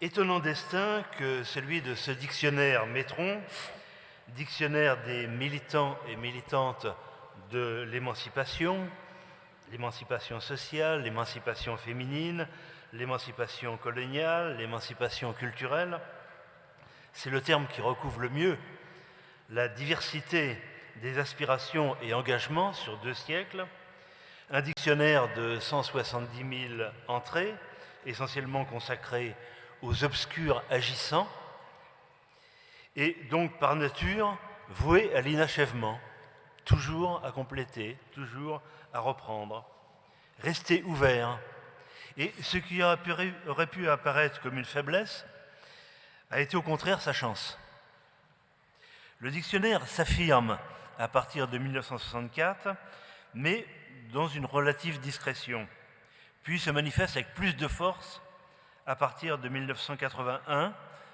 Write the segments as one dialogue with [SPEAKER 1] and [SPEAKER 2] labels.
[SPEAKER 1] Étonnant destin que celui de ce dictionnaire Métron, dictionnaire des militants et militantes de l'émancipation sociale, l'émancipation féminine, l'émancipation coloniale, l'émancipation culturelle. C'est le terme qui recouvre le mieux la diversité des aspirations et engagements sur 2 siècles. Un dictionnaire de 170 000 entrées, essentiellement consacré aux obscurs agissants, et donc par nature voué à l'inachèvement, toujours à compléter, toujours à reprendre, rester ouvert. Et ce qui aurait pu apparaître comme une faiblesse a été au contraire sa chance. Le dictionnaire s'affirme à partir de 1964, mais dans une relative discrétion, puis se manifeste avec plus de force à partir de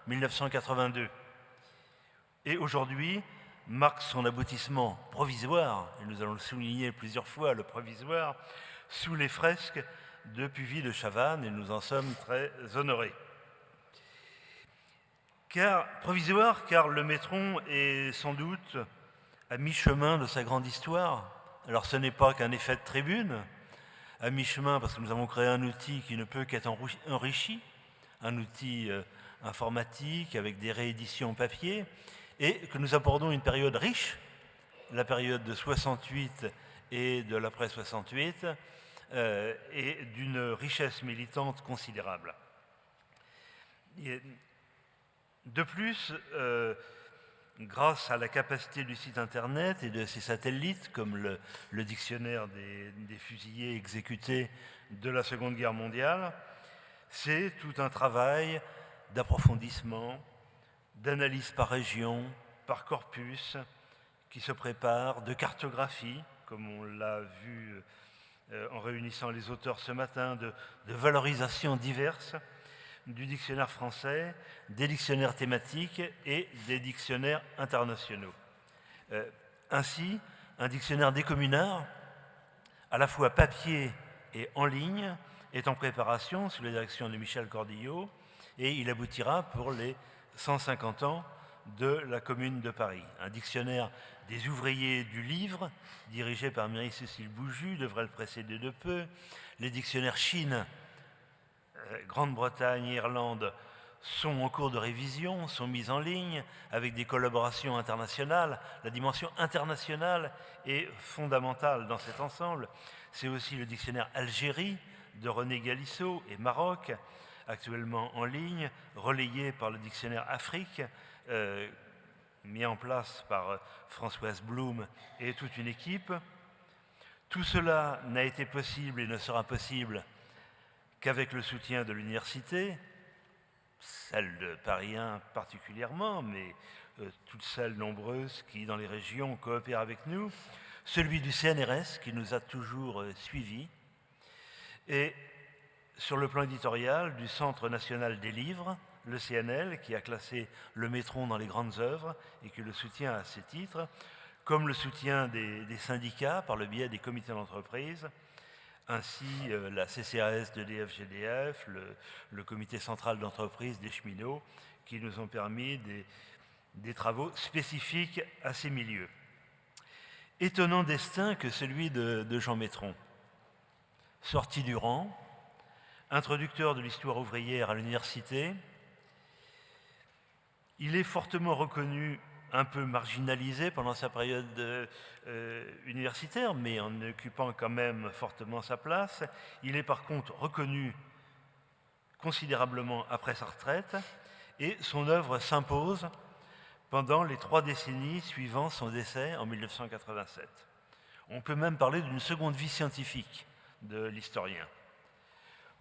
[SPEAKER 1] 1981-1982. Et aujourd'hui marque son aboutissement provisoire, et nous allons le souligner plusieurs fois, le provisoire, sous les fresques de Puvis de Chavannes, et nous en sommes très honorés. Provisoire, car le Métron est sans doute à mi-chemin de sa grande histoire. Alors ce n'est pas qu'un effet de tribune, à mi-chemin parce que nous avons créé un outil qui ne peut qu'être enrichi, un outil informatique avec des rééditions papier, et que nous abordons une période riche, la période de 68 et de l'après 68, et d'une richesse militante considérable. De plus, grâce à la capacité du site internet et de ses satellites, comme le dictionnaire des fusillés exécutés de la Seconde Guerre mondiale, c'est tout un travail d'approfondissement, d'analyse par région, par corpus, qui se prépare, de cartographie, comme on l'a vu en réunissant les auteurs ce matin, de valorisation diverses, du dictionnaire français, des dictionnaires thématiques et des dictionnaires internationaux. Ainsi, un dictionnaire des communards, à la fois papier et en ligne, est en préparation sous la direction de Michel Cordillo, et il aboutira pour les 150 ans de la Commune de Paris. Un dictionnaire des ouvriers du livre, dirigé par Marie-Cécile Bouju, devrait le précéder de peu. Les dictionnaires Chine, Grande-Bretagne et Irlande sont en cours de révision, sont mis en ligne avec des collaborations internationales. La dimension internationale est fondamentale dans cet ensemble. C'est aussi le dictionnaire Algérie de René Galissot et Maroc, actuellement en ligne, relayé par le dictionnaire Afrique, mis en place par Françoise Blum et toute une équipe. Tout cela n'a été possible et ne sera possible qu'avec le soutien de l'université, celle de Paris 1 particulièrement, mais toutes celles nombreuses qui, dans les régions, coopèrent avec nous, celui du CNRS qui nous a toujours suivis, et sur le plan éditorial du Centre national des livres, le CNL, qui a classé le Métron dans les grandes œuvres et qui le soutient à ces titres, comme le soutien des syndicats par le biais des comités d'entreprise, ainsi la CCAS de DF-GDF, le comité central d'entreprise des cheminots, qui nous ont permis des travaux spécifiques à ces milieux. Étonnant destin que celui de Jean Métron. Sorti du rang, introducteur de l'histoire ouvrière à l'université, il est fortement reconnu, un peu marginalisé pendant sa période universitaire, mais en occupant quand même fortement sa place. Il est par contre reconnu considérablement après sa retraite, et son œuvre s'impose pendant les 3 décennies suivant son décès en 1987. On peut même parler d'une seconde vie scientifique de l'historien.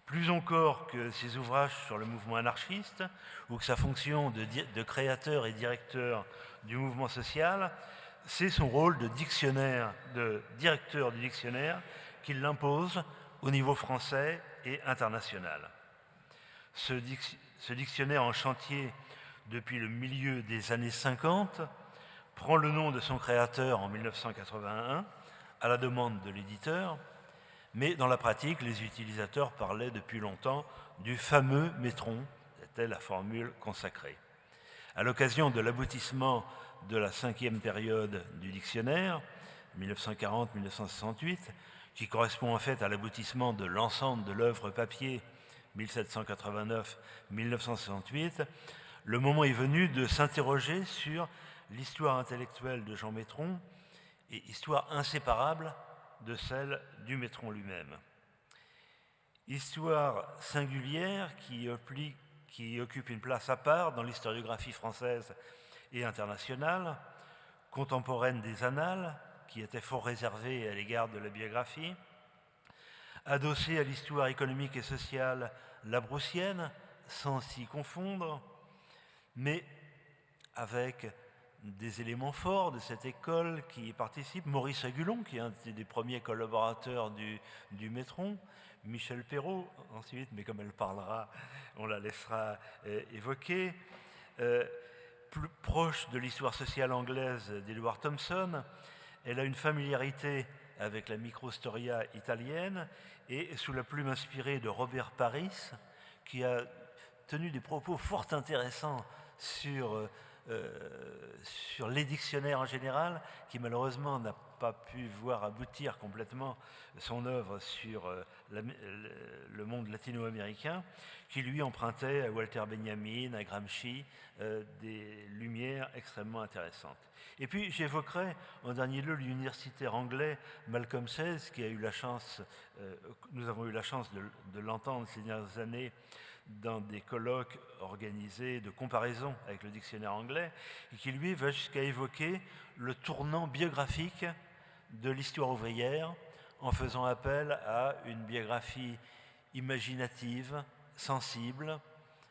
[SPEAKER 1] Plus encore que ses ouvrages sur le mouvement anarchiste ou que sa fonction de créateur et directeur du mouvement social, c'est son rôle de directeur du dictionnaire qui l'impose au niveau français et international. Ce dictionnaire en chantier depuis le milieu des années 50 prend le nom de son créateur en 1981 à la demande de l'éditeur, mais dans la pratique, les utilisateurs parlaient depuis longtemps du fameux Métron, était la formule consacrée. À l'occasion de l'aboutissement de la 5e période du dictionnaire, 1940-1968, qui correspond en fait à l'aboutissement de l'ensemble de l'œuvre papier 1789-1968, le moment est venu de s'interroger sur l'histoire intellectuelle de Jean Métron et histoire inséparable de celle du Métron lui-même. Histoire singulière qui occupe une place à part dans l'historiographie française et internationale, contemporaine des annales, qui était fort réservée à l'égard de la biographie, adossée à l'histoire économique et sociale labroussienne, sans s'y confondre, mais avec des éléments forts de cette école qui y participent. Maurice Agulon, qui est un des premiers collaborateurs du Métron, Michel Perrault ensuite, mais comme elle parlera, on la laissera évoquer. Plus proche de l'histoire sociale anglaise d'Edward Thompson, elle a une familiarité avec la microstoria italienne et sous la plume inspirée de Robert Paris, qui a tenu des propos fort intéressants sur les dictionnaires en général, qui malheureusement n'a pas pu voir aboutir complètement son œuvre sur le monde latino-américain, qui lui empruntait à Walter Benjamin, à Gramsci, des lumières extrêmement intéressantes. Et puis j'évoquerai en dernier lieu l'universitaire anglais Malcolm Sayles, qui a eu la chance, nous avons eu la chance de l'entendre ces dernières années dans des colloques organisés de comparaison avec le dictionnaire anglais, et qui lui va jusqu'à évoquer le tournant biographique de l'histoire ouvrière en faisant appel à une biographie imaginative, sensible,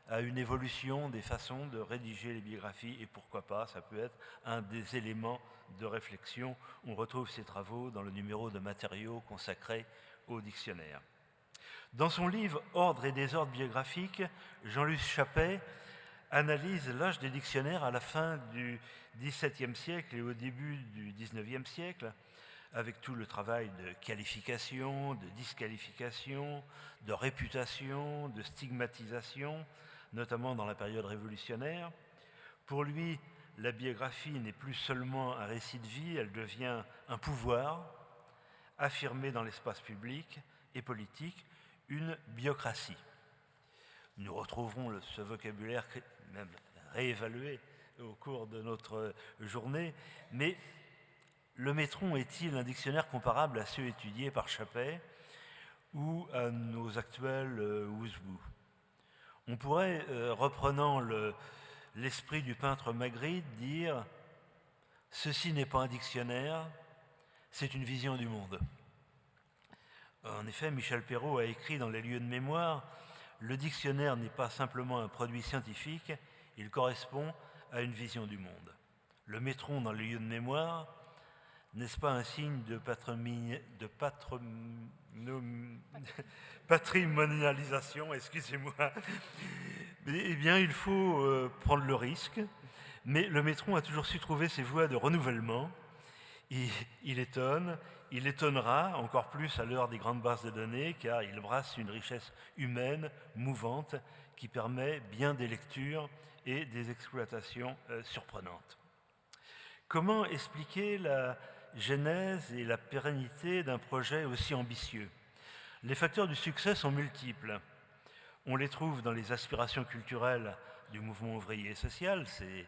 [SPEAKER 1] à une évolution des façons de rédiger les biographies, et pourquoi pas, ça peut être un des éléments de réflexion. On retrouve ces travaux dans le numéro de matériaux consacré au dictionnaire. Dans son livre « Ordre et désordre biographique », Jean-Luc Chappet analyse l'âge des dictionnaires à la fin du XVIIe siècle et au début du XIXe siècle, avec tout le travail de qualification, de disqualification, de réputation, de stigmatisation, notamment dans la période révolutionnaire. Pour lui, la biographie n'est plus seulement un récit de vie, elle devient un pouvoir affirmé dans l'espace public et politique, une biocratie. Nous retrouverons ce vocabulaire même réévalué au cours de notre journée, mais le Métron est-il un dictionnaire comparable à ceux étudiés par Chappet ou à nos actuels Ouzbou? On pourrait, reprenant l'esprit du peintre Magritte, dire « Ceci n'est pas un dictionnaire, c'est une vision du monde ». En effet, Michel Perrault a écrit dans Les lieux de mémoire « Le dictionnaire n'est pas simplement un produit scientifique, il correspond à une vision du monde ». Le Métron dans Les lieux de mémoire, n'est-ce pas un signe de patrimonialisation, excusez-moi. Eh bien, il faut prendre le risque, mais le Métron a toujours su trouver ses voies de renouvellement. Il étonne, il étonnera encore plus à l'heure des grandes bases de données, car il brasse une richesse humaine, mouvante, qui permet bien des lectures et des exploitations surprenantes. Comment expliquer la genèse et la pérennité d'un projet aussi ambitieux? Les facteurs du succès sont multiples. On les trouve dans les aspirations culturelles du mouvement ouvrier et social. C'est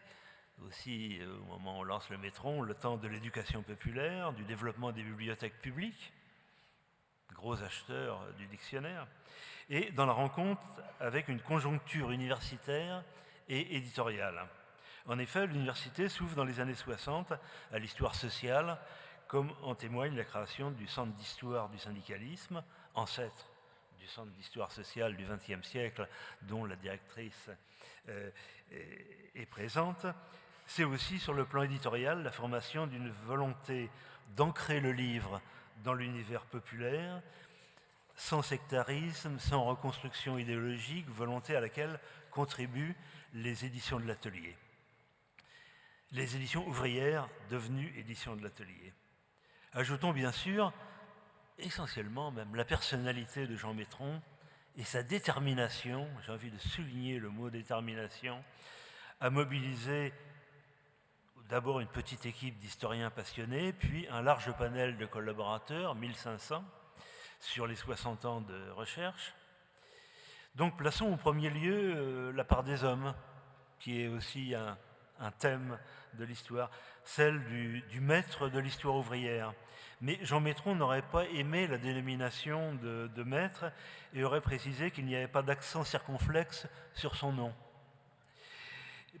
[SPEAKER 1] aussi, au moment où on lance le Métron, le temps de l'éducation populaire, du développement des bibliothèques publiques, gros acheteurs du dictionnaire, et dans la rencontre avec une conjoncture universitaire et éditoriale. En effet, l'université s'ouvre dans les années 60 à l'histoire sociale, comme en témoigne la création du Centre d'histoire du syndicalisme, ancêtre du Centre d'histoire sociale du XXe siècle, dont la directrice est présente. C'est aussi, sur le plan éditorial, la formation d'une volonté d'ancrer le livre dans l'univers populaire, sans sectarisme, sans reconstruction idéologique, volonté à laquelle contribuent les éditions de l'Atelier. Les éditions ouvrières devenues éditions de l'Atelier. Ajoutons bien sûr, essentiellement même, la personnalité de Jean Métron et sa détermination, j'ai envie de souligner le mot détermination, à mobiliser d'abord une petite équipe d'historiens passionnés, puis un large panel de collaborateurs, 1500, sur les 60 ans de recherche. Donc plaçons au premier lieu la part des hommes, qui est aussi un thème de l'histoire, celle du maître de l'histoire ouvrière. Mais Jean Métron n'aurait pas aimé la dénomination de maître et aurait précisé qu'il n'y avait pas d'accent circonflexe sur son nom.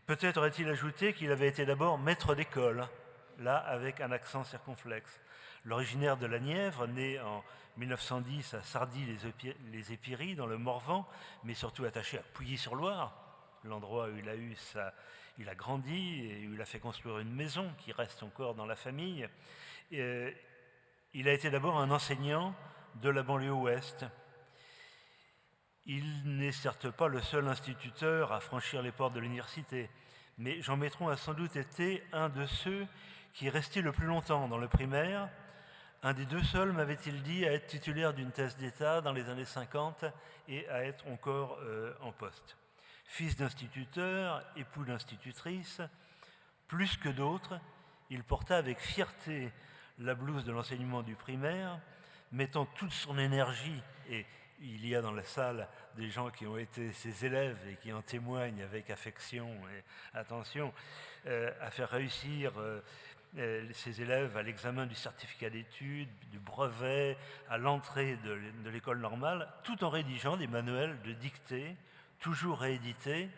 [SPEAKER 1] Peut-être aurait-il ajouté qu'il avait été d'abord maître d'école, là avec un accent circonflexe. L'originaire de la Nièvre, né en 1910 à Sardy-les-Épiries, dans le Morvan, mais surtout attaché à Pouilly-sur-Loire, l'endroit où il a grandi et où il a fait construire une maison qui reste encore dans la famille. Il a été d'abord un enseignant de la banlieue ouest. Il n'est certes pas le seul instituteur à franchir les portes de l'université, mais Jean Métron a sans doute été un de ceux qui est resté le plus longtemps dans le primaire. Un des deux seuls, m'avait-il dit, à être titulaire d'une thèse d'État dans les années 50 et à être encore en poste. Fils d'instituteur, époux d'institutrice, plus que d'autres, il porta avec fierté la blouse de l'enseignement du primaire, mettant toute son énergie, et il y a dans la salle des gens qui ont été ses élèves et qui en témoignent avec affection et attention, à faire réussir ses élèves à l'examen du certificat d'études, du brevet, à l'entrée de l'école normale, tout en rédigeant des manuels de dictée, toujours réédités,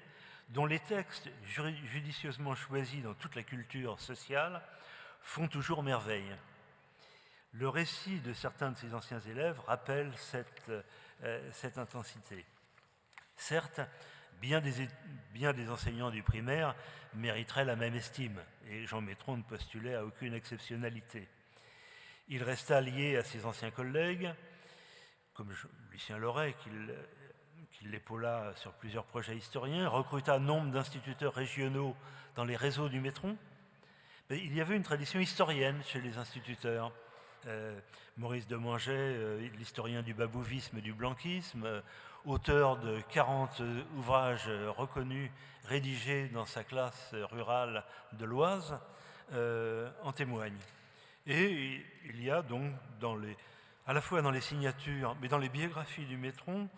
[SPEAKER 1] dont les textes judicieusement choisis dans toute la culture sociale font toujours merveille. Le récit de certains de ses anciens élèves rappelle cette intensité. Certes, bien des enseignants du primaire mériteraient la même estime, et Jean Métron ne postulait à aucune exceptionnalité. Il resta lié à ses anciens collègues, comme Lucien Loret, qui l'épaula sur plusieurs projets historiens, recruta nombre d'instituteurs régionaux dans les réseaux du Métron. Mais il y avait une tradition historienne chez les instituteurs. Maurice Demanget, l'historien du babouvisme et du blanquisme, auteur de 40 ouvrages reconnus, rédigés dans sa classe rurale de l'Oise, en témoigne. Et il y a donc, à la fois dans les signatures, mais dans les biographies du Métron,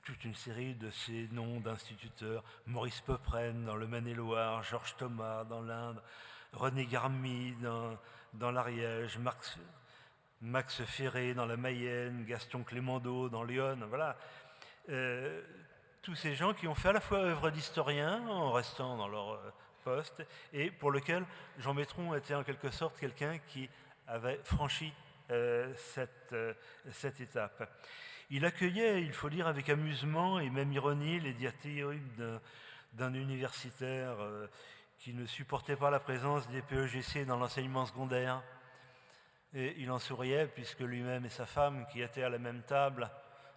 [SPEAKER 1] toute une série de ces noms d'instituteurs. Maurice Peuprenne dans le Maine-et-Loire, Georges Thomas dans l'Indre, René Garmy dans l'Ariège, Max Ferré dans la Mayenne, Gaston Clémendeau dans l'Yonne, voilà. Tous ces gens qui ont fait à la fois œuvre d'historien en restant dans leur poste et pour lequel Jean Métron était en quelque sorte quelqu'un qui avait franchi cette étape. Il accueillait, il faut dire avec amusement et même ironie, les diatribes d'un universitaire qui ne supportait pas la présence des PEGC dans l'enseignement secondaire. Et il en souriait puisque lui-même et sa femme, qui étaient à la même table,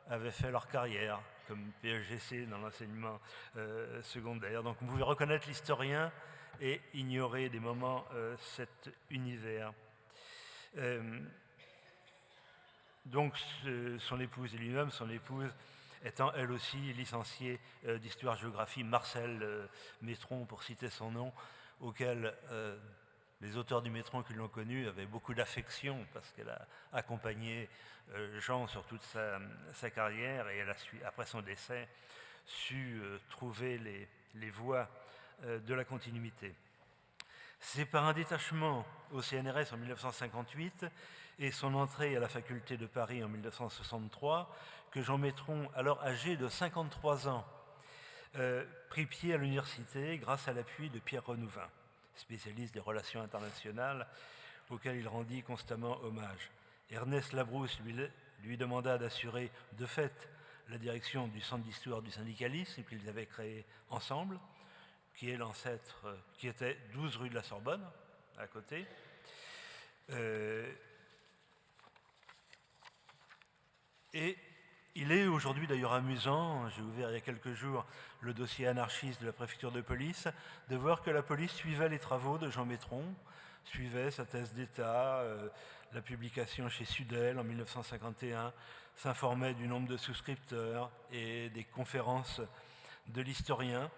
[SPEAKER 1] avaient fait leur carrière comme PEGC dans l'enseignement secondaire. Donc vous pouvez reconnaître l'historien et ignorer des moments cet univers. Donc son épouse et lui-même, son épouse étant elle aussi licenciée d'histoire-géographie, Marcel Métron pour citer son nom, auquel les auteurs du Métron qui l'ont connu avaient beaucoup d'affection parce qu'elle a accompagné Jean sur toute sa carrière et elle a après son décès su trouver les voies de la continuité. C'est par un détachement au CNRS en 1958 et son entrée à la faculté de Paris en 1963 que Jean Métron, alors âgé de 53 ans, prit pied à l'université grâce à l'appui de Pierre Renouvin, spécialiste des relations internationales, auquel il rendit constamment hommage. Ernest Labrousse lui demanda d'assurer de fait la direction du Centre d'histoire du syndicalisme qu'ils avaient créé ensemble, qui est l'ancêtre, qui était 12 rue de la Sorbonne, à côté. Et il est aujourd'hui d'ailleurs amusant, j'ai ouvert il y a quelques jours le dossier anarchiste de la préfecture de police, de voir que la police suivait les travaux de Jean Métron, suivait sa thèse d'État, la publication chez Sudel en 1951, s'informait du nombre de souscripteurs et des conférences de l'historien.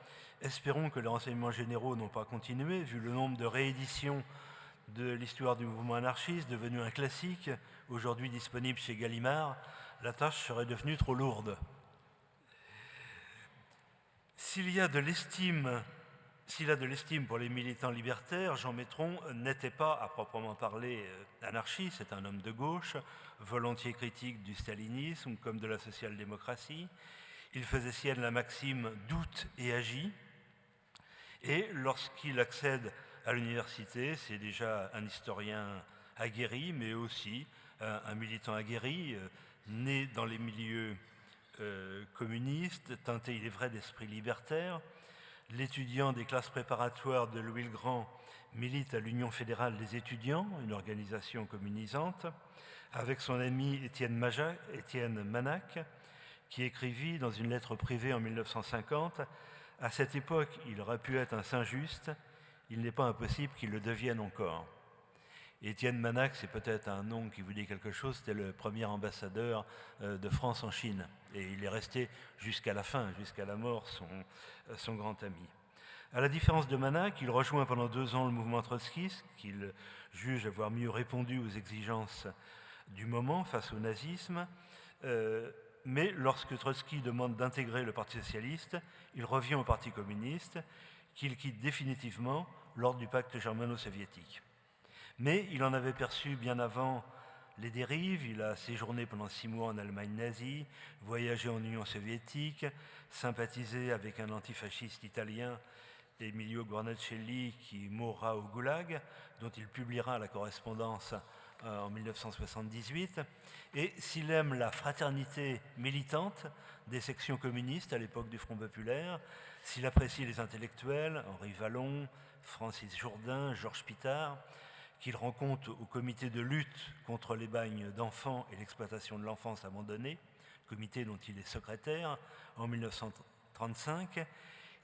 [SPEAKER 1] Espérons que les renseignements généraux n'ont pas continué, vu le nombre de rééditions de l'histoire du mouvement anarchiste, devenu un classique, aujourd'hui disponible chez Gallimard. La tâche serait devenue trop lourde. S'il a de l'estime pour les militants libertaires, Jean Métron n'était pas, à proprement parler, anarchiste. C'est un homme de gauche, volontiers critique du stalinisme comme de la social-démocratie. Il faisait sienne la maxime « doute et agit ». Et lorsqu'il accède à l'université, c'est déjà un historien aguerri, mais aussi un militant aguerri, né dans les milieux communistes, teinté, il est vrai, d'esprit libertaire. L'étudiant des classes préparatoires de Louis le Grand milite à l'Union fédérale des étudiants, une organisation communisante, avec son ami Étienne Manac, qui écrivit dans une lettre privée en 1950 « À cette époque, il aurait pu être un Saint-Just, il n'est pas impossible qu'il le devienne encore. » Étienne Manac, c'est peut-être un nom qui vous dit quelque chose, c'était le premier ambassadeur de France en Chine. Et il est resté jusqu'à la fin, jusqu'à la mort, son grand ami. À la différence de Manac, il rejoint pendant 2 ans le mouvement trotskiste, qu'il juge avoir mieux répondu aux exigences du moment face au nazisme. Mais lorsque Trotsky demande d'intégrer le Parti socialiste, il revient au Parti communiste, qu'il quitte définitivement lors du pacte germano-soviétique. Mais il en avait perçu bien avant les dérives. Il a séjourné pendant 6 mois en Allemagne nazie, voyagé en Union soviétique, sympathisé avec un antifasciste italien, Emilio Guarnaschelli, qui mourra au Goulag, dont il publiera la correspondance en 1978. Et s'il aime la fraternité militante des sections communistes à l'époque du Front populaire, s'il apprécie les intellectuels, Henri Vallon, Francis Jourdain, Georges Pitard, qu'il rencontre au comité de lutte contre les bagnes d'enfants et l'exploitation de l'enfance abandonnée, comité dont il est secrétaire en 1935,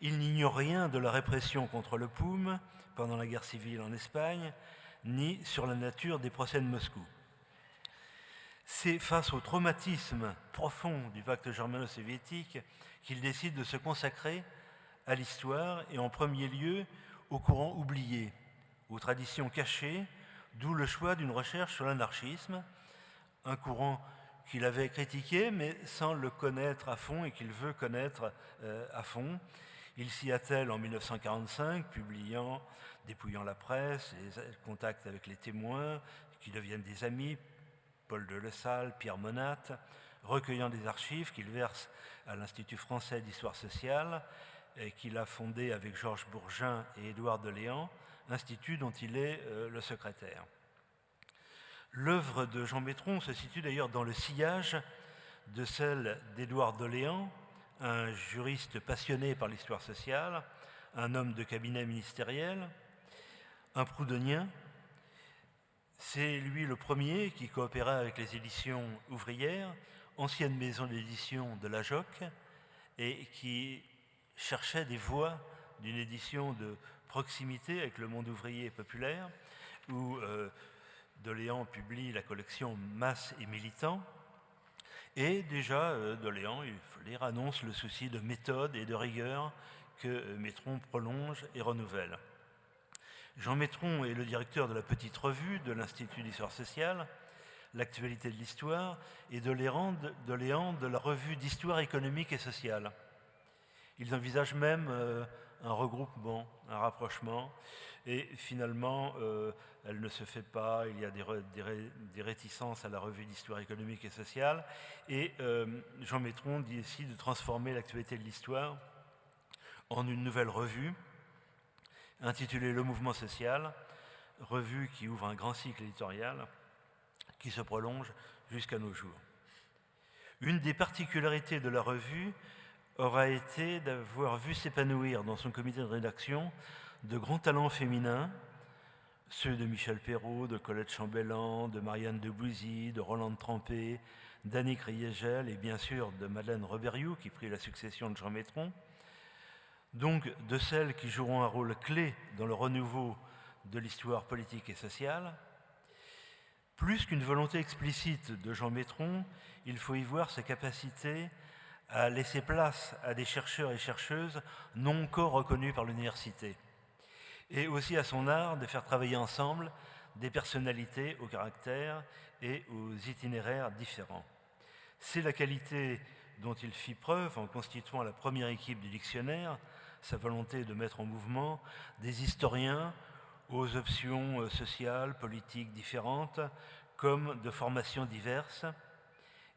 [SPEAKER 1] il n'ignore rien de la répression contre le POUM pendant la guerre civile en Espagne, ni sur la nature des procès de Moscou. C'est face au traumatisme profond du pacte germano-soviétique qu'il décide de se consacrer à l'histoire et en premier lieu au courant oublié, aux traditions cachées, d'où le choix d'une recherche sur l'anarchisme, un courant qu'il avait critiqué mais sans le connaître à fond et qu'il veut connaître à fond. Il s'y attelle en 1945, dépouillant la presse, les contacts avec les témoins qui deviennent des amis, Paul de Le Salle, Pierre Monat, recueillant des archives qu'il verse à l'Institut français d'histoire sociale et qu'il a fondé avec Georges Bourgin et Édouard Deléan, institut dont il est le secrétaire. L'œuvre de Jean Métron se situe d'ailleurs dans le sillage de celle d'Édouard Deléan, un juriste passionné par l'histoire sociale, un homme de cabinet ministériel, un proudhonien. C'est lui le premier qui coopéra avec les éditions ouvrières, ancienne maison d'édition de la JOC, et qui cherchait des voies d'une édition de proximité avec le monde ouvrier populaire, où Deléan publie la collection Masse et Militants. Et déjà, Deléan, il faut lire, annonce le souci de méthode et de rigueur que Métron prolonge et renouvelle. Jean Métron est le directeur de la petite revue de l'Institut d'histoire sociale, l'actualité de l'histoire, et Deléan de la revue d'histoire économique et sociale. Ils envisagent même un regroupement, un rapprochement, et finalement, elle ne se fait pas. Il y a des réticences à la revue d'histoire économique et sociale, et Jean Métron décide de transformer l'actualité de l'histoire en une nouvelle revue, intitulée Le Mouvement social, revue qui ouvre un grand cycle éditorial qui se prolonge jusqu'à nos jours. Une des particularités de la revue aura été d'avoir vu s'épanouir dans son comité de rédaction de grands talents féminins, ceux de Michel Perrault, de Colette Chambellan, de Marianne Debouzy, de Rolande Trempé, d'Annick Riegel et bien sûr de Madeleine Reberiou qui prit la succession de Jean Métron, donc de celles qui joueront un rôle clé dans le renouveau de l'histoire politique et sociale. Plus qu'une volonté explicite de Jean Métron, il faut y voir sa capacité à laisser place à des chercheurs et chercheuses non encore reconnus par l'université, et aussi à son art de faire travailler ensemble des personnalités au caractère et aux itinéraires différents. C'est la qualité dont il fit preuve en constituant la première équipe du dictionnaire, sa volonté de mettre en mouvement des historiens aux options sociales, politiques différentes, comme de formations diverses,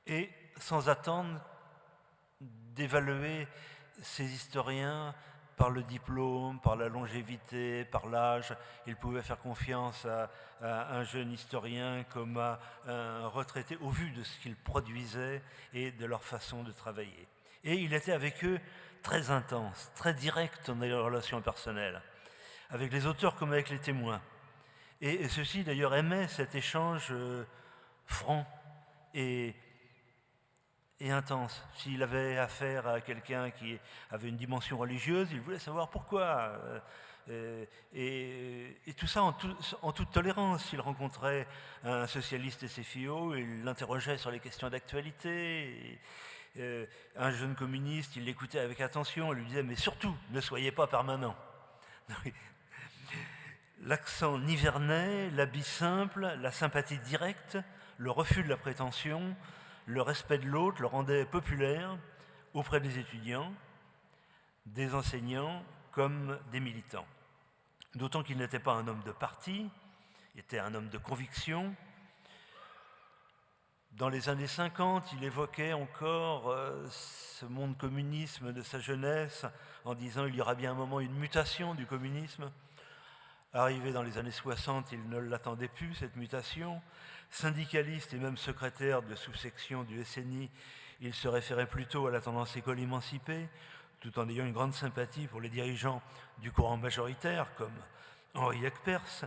[SPEAKER 1] et sans attendre d'évaluer ces historiens par le diplôme, par la longévité, par l'âge. Il pouvait faire confiance à un jeune historien comme à un retraité au vu de ce qu'ils produisaient et de leur façon de travailler. Et il était avec eux très intense, très direct dans les relations personnelles, avec les auteurs comme avec les témoins. Et ceux-ci d'ailleurs aimaient cet échange franc et intense. S'il avait affaire à quelqu'un qui avait une dimension religieuse, il voulait savoir pourquoi. Et tout ça en toute tolérance. S'il rencontrait un socialiste SFIO, il l'interrogeait sur les questions d'actualité. Un jeune communiste, il l'écoutait avec attention, il lui disait « mais surtout, ne soyez pas permanent ». L'accent nivernais, l'habit simple, la sympathie directe, le refus de la prétention, le respect de l'autre le rendait populaire auprès des étudiants, des enseignants comme des militants. D'autant qu'il n'était pas un homme de parti, il était un homme de conviction. Dans les années 50, il évoquait encore ce monde communisme de sa jeunesse en disant qu'il y aura bien un moment une mutation du communisme. Arrivé dans les années 60, il ne l'attendait plus, cette mutation. Syndicaliste et même secrétaire de sous-section du SNI, il se référait plutôt à la tendance école émancipée, tout en ayant une grande sympathie pour les dirigeants du courant majoritaire, comme Henri Eckpers,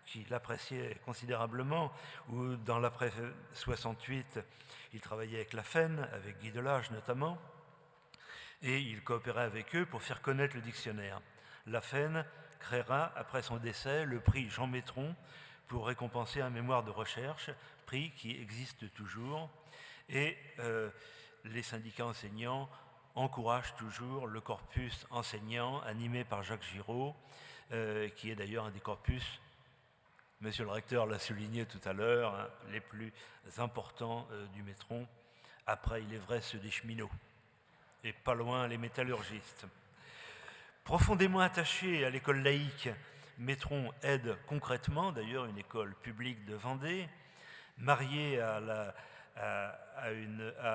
[SPEAKER 1] qui l'appréciait considérablement, ou dans l'après 68, il travaillait avec la FEN, avec Guy Delage notamment, et il coopérait avec eux pour faire connaître le dictionnaire. La FEN créera, après son décès, le prix Jean Métron pour récompenser un mémoire de recherche, prix qui existe toujours. Et les syndicats enseignants encouragent toujours le corpus enseignant animé par Jacques Giraud, qui est d'ailleurs un des corpus, monsieur le recteur l'a souligné tout à l'heure, hein, les plus importants du Métron, après, il est vrai, ceux des cheminots, et pas loin les métallurgistes. Profondément attaché à l'école laïque, Métron aide concrètement, d'ailleurs, une école publique de Vendée, marié à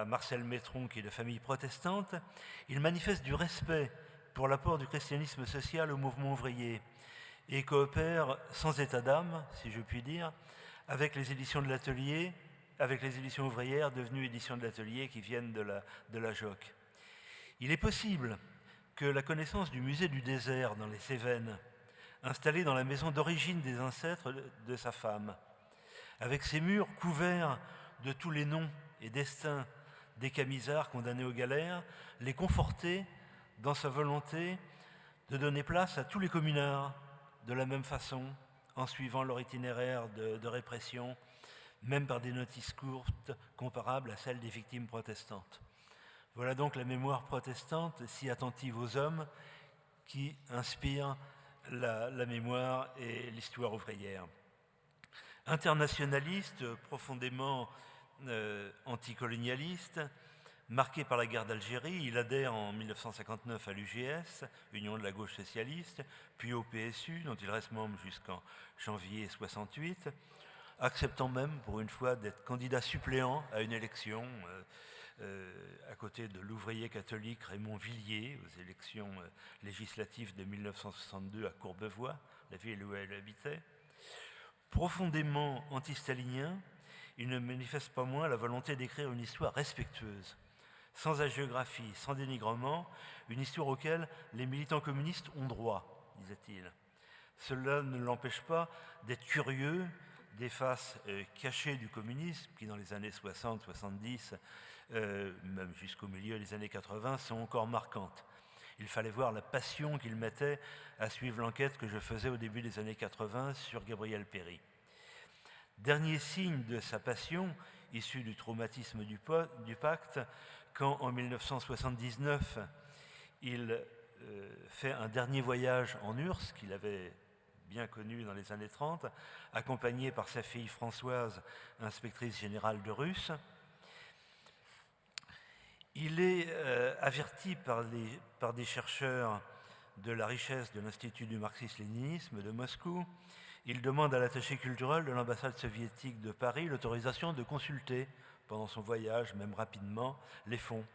[SPEAKER 1] Marcel Métron, qui est de famille protestante. Il manifeste du respect pour l'apport du christianisme social au mouvement ouvrier et coopère sans état d'âme, si je puis dire, avec les éditions de l'Atelier, avec les éditions ouvrières devenues éditions de l'Atelier qui viennent de la JOC. Il est possible que la connaissance du musée du désert dans les Cévennes, installé dans la maison d'origine des ancêtres de sa femme, avec ses murs couverts de tous les noms et destins des camisards condamnés aux galères, les confortait dans sa volonté de donner place à tous les communards de la même façon, en suivant leur itinéraire de répression, même par des notices courtes comparables à celles des victimes protestantes. Voilà donc la mémoire protestante, si attentive aux hommes, qui inspire la mémoire et l'histoire ouvrière. Internationaliste, profondément anticolonialiste, marqué par la guerre d'Algérie, il adhère en 1959 à l'UGS, Union de la gauche socialiste, puis au PSU, dont il reste membre jusqu'en janvier 1968, acceptant même pour une fois d'être candidat suppléant à une élection à côté de l'ouvrier catholique Raymond Villiers aux élections législatives de 1962 à Courbevoie, la ville où elle habitait. Profondément antistalinien, il ne manifeste pas moins la volonté d'écrire une histoire respectueuse, sans hagiographie, sans dénigrement, une histoire auquel les militants communistes ont droit, disait-il. Cela ne l'empêche pas d'être curieux des faces cachées du communisme, qui dans les années 60-70, même jusqu'au milieu des années 80, sont encore marquantes. Il fallait voir la passion qu'il mettait à suivre l'enquête que je faisais au début des années 80 sur Gabriel Péry. Dernier signe de sa passion, issu du traumatisme du pacte, quand en 1979, il fait un dernier voyage en URSS, qu'il avait bien connu dans les années 30, accompagné par sa fille Françoise, inspectrice générale de Russe. Il est averti par des chercheurs de la richesse de l'Institut du marxisme-léninisme de Moscou. Il demande à l'attaché culturel de l'ambassade soviétique de Paris l'autorisation de consulter, pendant son voyage, même rapidement, les fonds.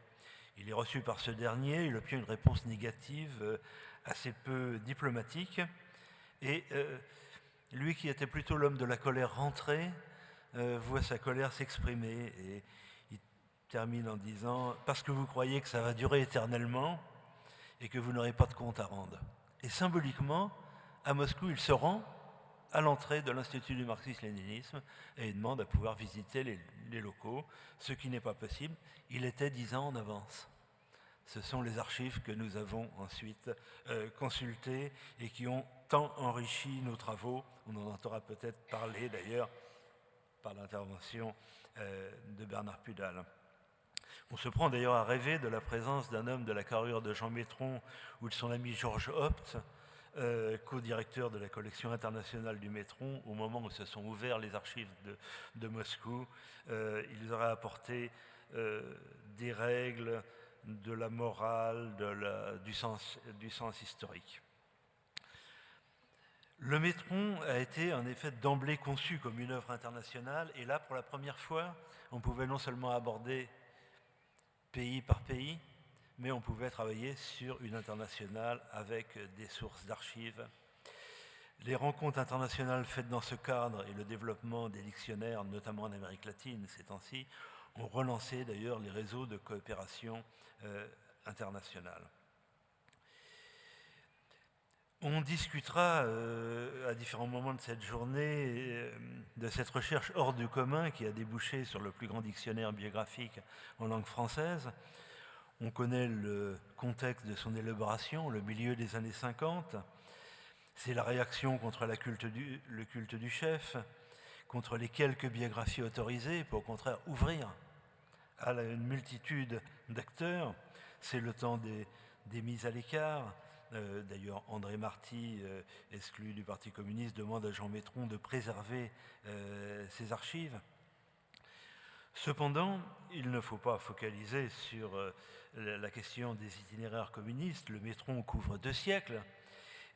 [SPEAKER 1] Il est reçu par ce dernier, il obtient une réponse négative assez peu diplomatique. Et lui qui était plutôt l'homme de la colère rentrée, voit sa colère s'exprimer. Et il termine en disant « Parce que vous croyez que ça va durer éternellement et que vous n'aurez pas de compte à rendre. » Et symboliquement, à Moscou, il se rend à l'entrée de l'Institut du marxisme-léninisme et il demande à pouvoir visiter les locaux, ce qui n'est pas possible. Il était 10 ans en avance. Ce sont les archives que nous avons ensuite consultées et qui ont tant enrichi nos travaux. On en entendra peut-être parler d'ailleurs par l'intervention de Bernard Pudal. On se prend d'ailleurs à rêver de la présence d'un homme de la carrure de Jean Métron ou de son ami Georges Haupt, co-directeur de la collection internationale du Métron, au moment où se sont ouverts les archives de Moscou. Ils auraient apporté des règles, de la morale, du sens historique. Le Métron a été en effet d'emblée conçu comme une œuvre internationale, et là, pour la première fois, on pouvait non seulement aborder pays par pays, mais on pouvait travailler sur une internationale avec des sources d'archives. Les rencontres internationales faites dans ce cadre et le développement des dictionnaires, notamment en Amérique latine ces temps-ci, ont relancé d'ailleurs les réseaux de coopération internationale. On discutera à différents moments de cette journée de cette recherche hors du commun qui a débouché sur le plus grand dictionnaire biographique en langue française. On connaît le contexte de son élaboration, le milieu des années 50. C'est la réaction contre le culte du chef, contre les quelques biographies autorisées, pour au contraire ouvrir à une multitude d'acteurs. C'est le temps des mises à l'écart. D'ailleurs, André Marty, exclu du Parti communiste, demande à Jean Métron de préserver ses archives. Cependant, il ne faut pas focaliser sur la question des itinéraires communistes. Le Métron couvre 2 siècles.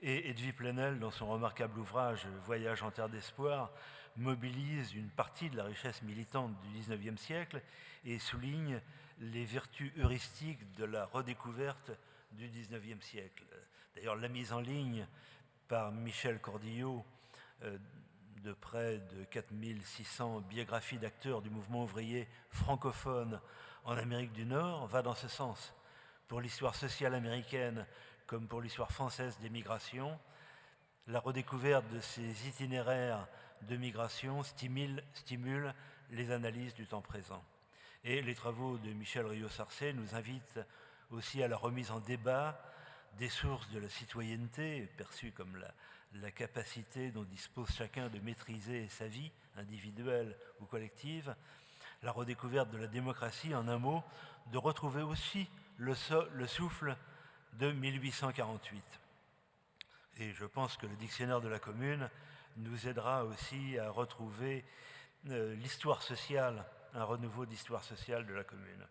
[SPEAKER 1] Et Edwy Plenel, dans son remarquable ouvrage « Voyage en terre d'espoir », mobilise une partie de la richesse militante du XIXe siècle et souligne les vertus heuristiques de la redécouverte du XIXe siècle. D'ailleurs, la mise en ligne par Michel Cordillo de près de 4600 biographies d'acteurs du mouvement ouvrier francophone en Amérique du Nord va dans ce sens. Pour l'histoire sociale américaine comme pour l'histoire française des migrations, la redécouverte de ces itinéraires de migration stimule les analyses du temps présent. Et les travaux de Michel Rio-Sarcey nous invitent aussi à la remise en débat des sources de la citoyenneté, perçues comme la capacité dont dispose chacun de maîtriser sa vie, individuelle ou collective, la redécouverte de la démocratie, en un mot, de retrouver aussi le souffle de 1848. Et je pense que le dictionnaire de la Commune nous aidera aussi à retrouver l'histoire sociale, un renouveau d'histoire sociale de la Commune.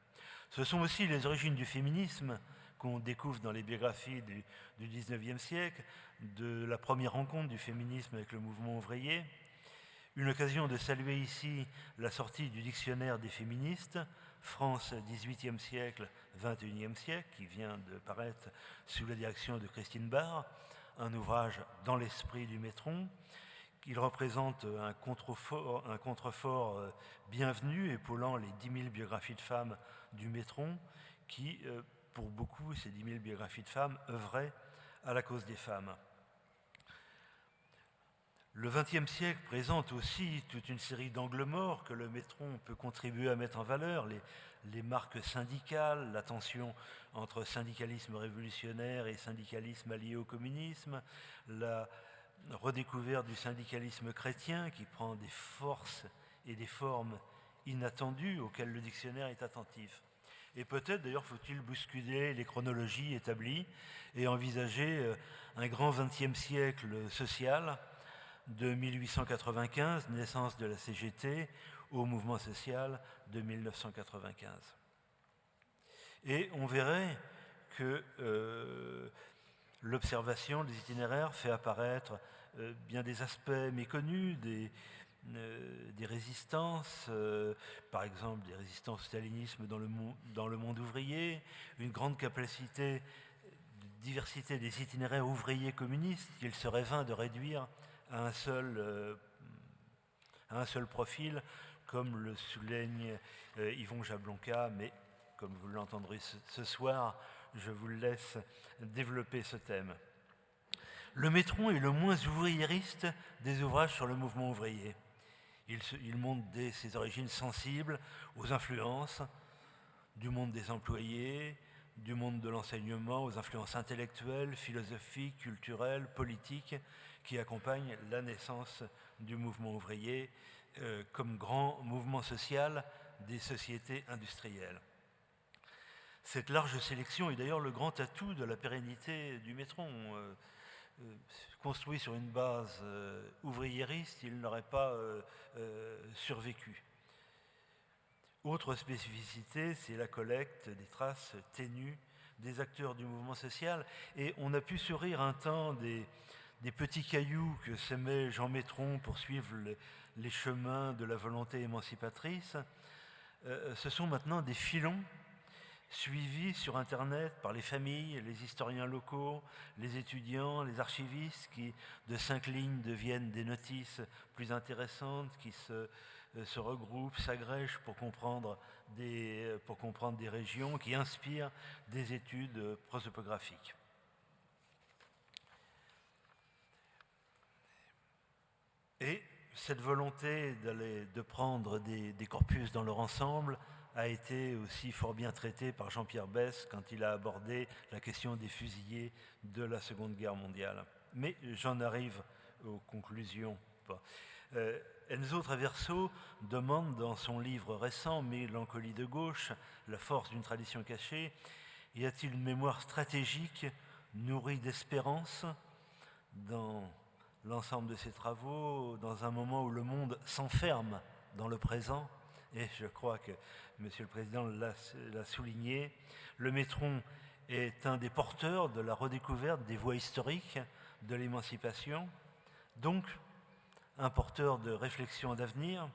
[SPEAKER 1] Ce sont aussi les origines du féminisme qu'on découvre dans les biographies du XIXe siècle, de la première rencontre du féminisme avec le mouvement ouvrier. Une occasion de saluer ici la sortie du dictionnaire des féministes, France XVIIIe siècle, XXIe siècle, qui vient de paraître sous la direction de Christine Barre, un ouvrage dans l'esprit du Métron. Il représente un contrefort bienvenu, épaulant les 10 000 biographies de femmes du Métron, qui, pour beaucoup, ces 10 000 biographies de femmes, œuvraient à la cause des femmes. Le XXe siècle présente aussi toute une série d'angles morts que le Métron peut contribuer à mettre en valeur, les marques syndicales, la tension entre syndicalisme révolutionnaire et syndicalisme allié au communisme, la redécouverte du syndicalisme chrétien qui prend des forces et des formes inattendues auxquelles le dictionnaire est attentif. Et peut-être d'ailleurs faut-il bousculer les chronologies établies et envisager un grand XXe siècle social de 1895, naissance de la CGT, au mouvement social de 1995. Et on verrait que l'observation des itinéraires fait apparaître bien des aspects méconnus, des résistances, par exemple des résistances au stalinisme dans le monde ouvrier, une grande capacité de diversité des itinéraires ouvriers communistes qu'il serait vain de réduire à un seul profil, comme le souligne Yvon Jablonka, mais comme vous l'entendrez ce soir, je vous laisse développer ce thème. Le Métron est le moins ouvriériste des ouvrages sur le mouvement ouvrier. Il montre dès ses origines sensibles aux influences du monde des employés, du monde de l'enseignement, aux influences intellectuelles, philosophiques, culturelles, politiques qui accompagnent la naissance du mouvement ouvrier comme grand mouvement social des sociétés industrielles. Cette large sélection est d'ailleurs le grand atout de la pérennité du Métron. Construit sur une base ouvriériste, il n'aurait pas survécu. Autre spécificité, c'est la collecte des traces ténues des acteurs du mouvement social. Et on a pu sourire un temps des petits cailloux que s'aimait Jean Métron pour suivre les chemins de la volonté émancipatrice. Ce sont maintenant des filons suivis sur Internet par les familles, les historiens locaux, les étudiants, les archivistes qui, de 5 lignes, deviennent des notices plus intéressantes, qui se regroupent, s'agrègent pour comprendre des régions, qui inspirent des études prosopographiques. Et cette volonté de prendre des corpus dans leur ensemble a été aussi fort bien traitée par Jean-Pierre Besse quand il a abordé la question des fusillés de la Seconde Guerre mondiale. Mais j'en arrive aux conclusions. Enzo Traverso demande dans son livre récent « Mélancolie de gauche, la force d'une tradition cachée », y a-t-il une mémoire stratégique nourrie d'espérance dans l'ensemble de ses travaux, dans un moment où le monde s'enferme dans le présent? Et je crois que Monsieur le Président l'a souligné, le Métron est un des porteurs de la redécouverte des voies historiques de l'émancipation, donc un porteur de réflexion d'avenir.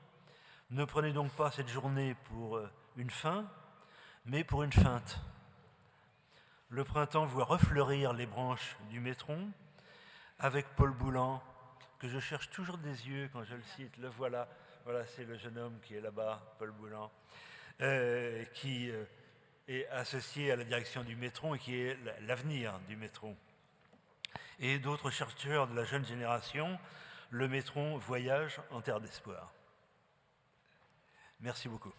[SPEAKER 1] Ne prenez donc pas cette journée pour une fin, mais pour une feinte. Le printemps voit refleurir les branches du Métron avec Paul Boulan, que je cherche toujours des yeux quand je le cite. Le voilà, c'est le jeune homme qui est là-bas, Paul Boulan, qui est associé à la direction du Métron et qui est l'avenir du Métron. Et d'autres chercheurs de la jeune génération, le Métron voyage en terre d'espoir. Merci beaucoup.